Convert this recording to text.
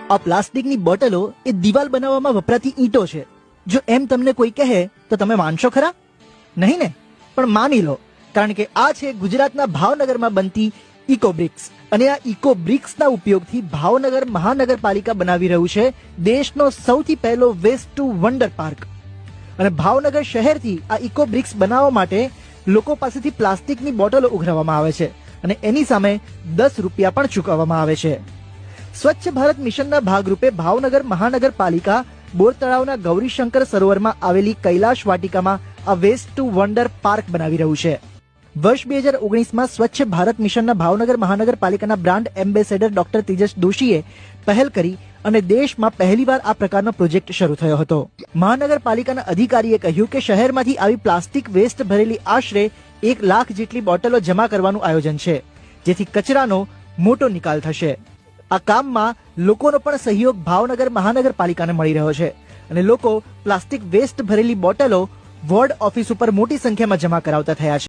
આ પ્લાસ્ટિકની બોટલો એ દિવાલ બનાવવામાં વપરાતી ઈંટો છે. જો એમ તમને કોઈ કહે તો તમે માનશો ખરા? નહીં ને? પણ માની લો, કારણ કે આ છે ગુજરાતના ભાવનગરમાં બનતી ઇકોબ્રિક્સ. અને આ ઇકોબ્રિક્સના ઉપયોગથી ભાવનગર મહાનગરપાલિકા બનાવી રહ્યું છે દેશનો સૌથી પહેલો વેસ્ટ ટુ વન્ડર પાર્ક. અને ભાવનગર શહેરથી આ ઇકોબ્રિક્સ બનાવવા માટે લોકો પાસેથી પ્લાસ્ટિકની બોટલો ઉઘરાવવામાં આવે છે અને એની સામે 10 રૂપિયા પણ ચૂકવવામાં આવે છે. સ્વચ્છ ભારત મિશનના ભાગરૂપે ભાવનગર મહાનગરપાલિકા બોર તળાવના ગૌરીશંકર સરોવરમાં આવેલી કૈલાશ વાટિકામાં આ વેસ્ટ ટુ વન્ડર પાર્ક બનાવી રહ્યું છે. વર્ષ 2019માં સ્વચ્છ ભારત મિશનના ભાવનગર મહાનગરપાલિકાના બ્રાન્ડ એમ્બેસેડર ડોક્ટર તેજસ દોશીએ પહેલ કરી અને દેશમાં પહેલીવાર આ પ્રકારનો પ્રોજેક્ટ શરૂ થયો હતો. મહાનગરપાલિકાના અધિકારીએ કહ્યું કે શહેરમાંથી આવી પ્લાસ્ટિક વેસ્ટ ભરેલી આશરે 1 લાખ જેટલી બોટલો જમા કરવાનું આયોજન છે, જેથી કચરાનો મોટો નિકાલ થશે. આ કામમાં લોકોનો પણ સહયોગ ભાવનગર મહાનગરપાલિકાને મળી રહ્યો છે અને લોકો પ્લાસ્ટિક વેસ્ટ ભરેલી બોટલો વોર્ડ ઓફિસ ઉપર મોટી સંખ્યામાં જમા કરાવતા થયા છે.